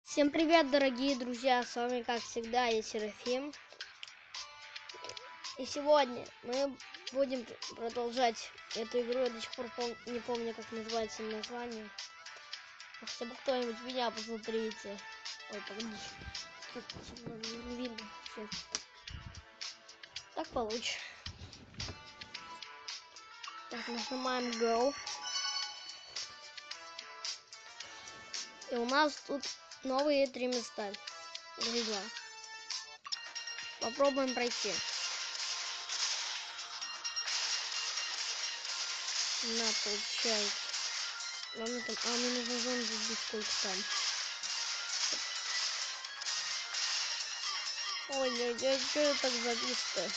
Всем привет, дорогие друзья, с вами как всегда я Серафим. И сегодня мы будем продолжать эту игру. Я до сих пор не помню, как называется название. Хотя бы кто-нибудь меня посмотрите. Ой, погоди, не видно все. Так получше. Так, нажимаем Go. И у нас тут новые 3 места. Или 2. Попробуем пройти. На, получается. Мне нужно зону забить, сколько там. Ой, что я так завис-то?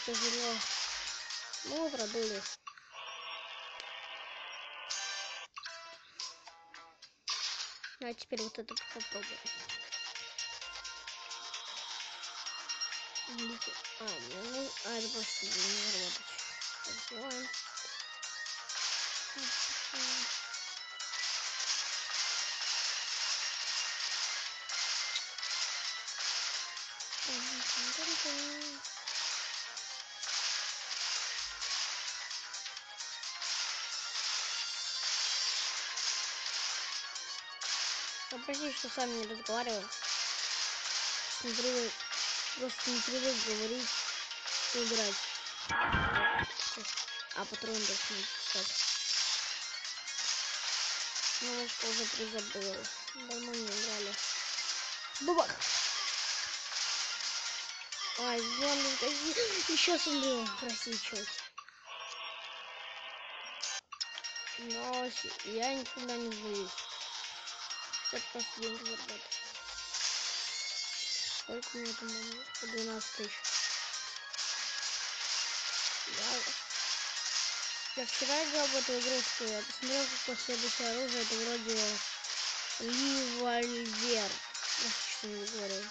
Тяжело. Ну, продули. А теперь вот это попробуем. Это просто не работать. Так, сделаем. Простите, что с вами не разговариваю. Просто не привык говорить и играть. А патрон должен писать. Немножко уже призабыл. Давно не играли. Бабах! Ай, зомби, еще смотрю, просичивать. Но я никогда не боюсь. Это просто деньги заработать. Сколько у меня там? По 12 тысяч. Я вчера играл в эту игрушку, я посмотрел, какое следующее оружие, это вроде револьвер. Что не говорю.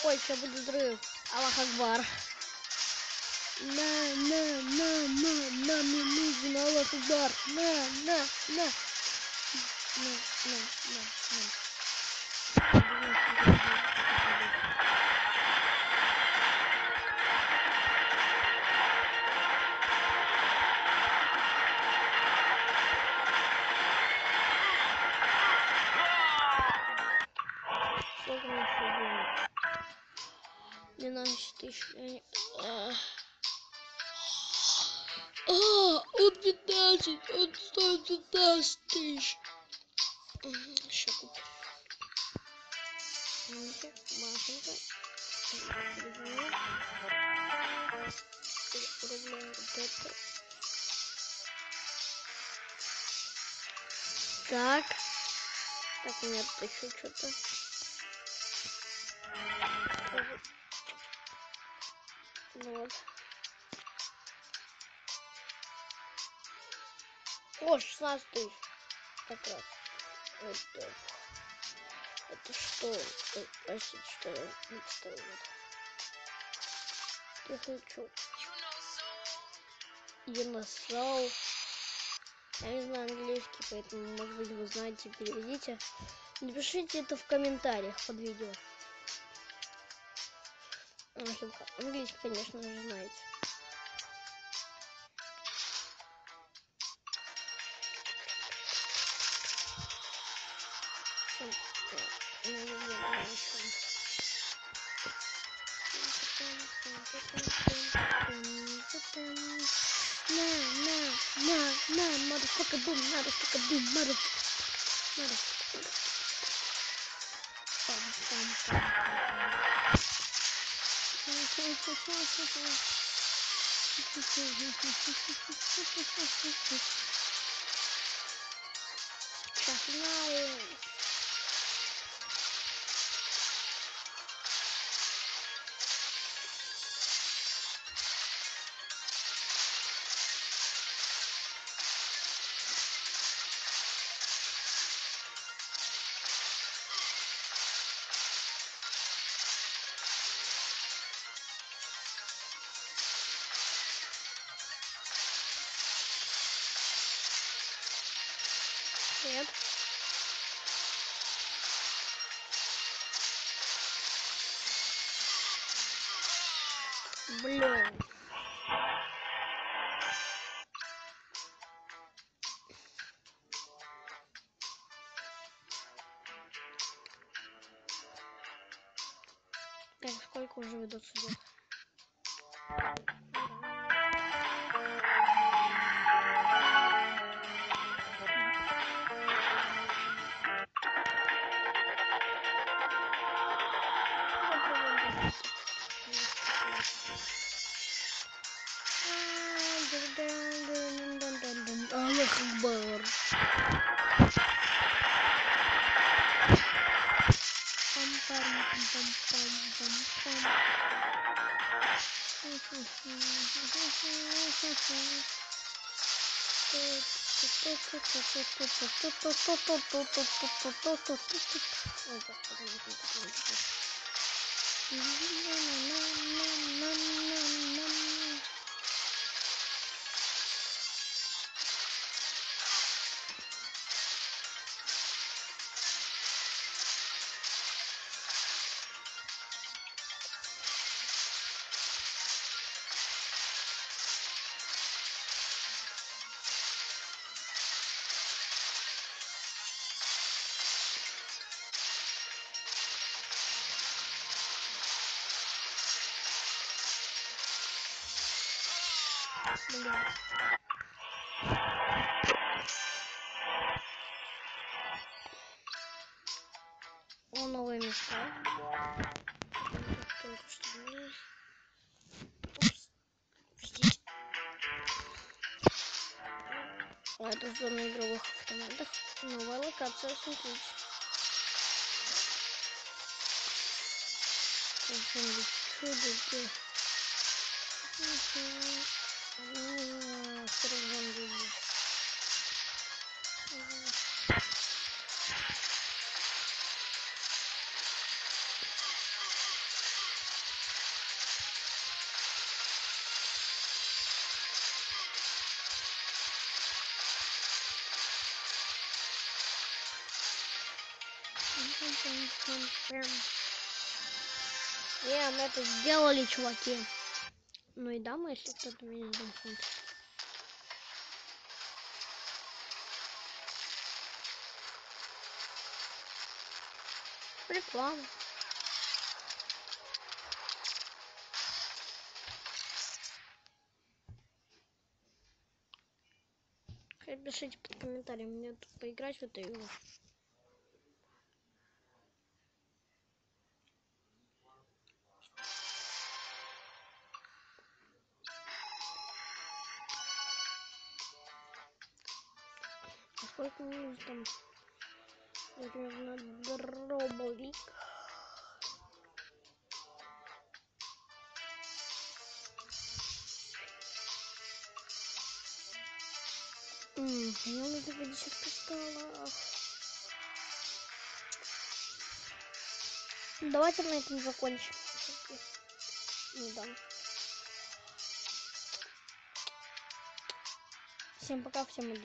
Ой, сейчас будет взрыв. Аллах Акбар. На, мне нужен Аллах Акбар. На. Сколько мне еще денег? 12 тысяч. Он 15, он стоит 15 тысяч. Еще купим. Машинка. Так. Так, у меня тут еще что-то. Вот. О, 16 тысяч. Как раз. Это что? Простите, что я не поставил. Я хочу. Динозавр. Я не знаю английский, поэтому, может быть, вы знаете, переведите. Напишите это в комментариях под видео. Английский, конечно же, знаете. Motherfucker boom, motherfucker boom, motherfucker. Нет. Блин. Так, сколько уже ведут судеб? Аллах Акбар. О, новые места. Только что были. Простите. Это зона игровых автоматов. Новая локация, смотрите. Мы это сделали, чуваки. Ну и да, мы, если кто-то меня сдохнет. Реклама. Пишите под комментарием, мне тут поиграть в эту игру. Сколько минут там? Наверное, дробовик. Мне надо 50 кристаллов. Давайте на этом закончим. Не дам. Всем пока, всем адьос.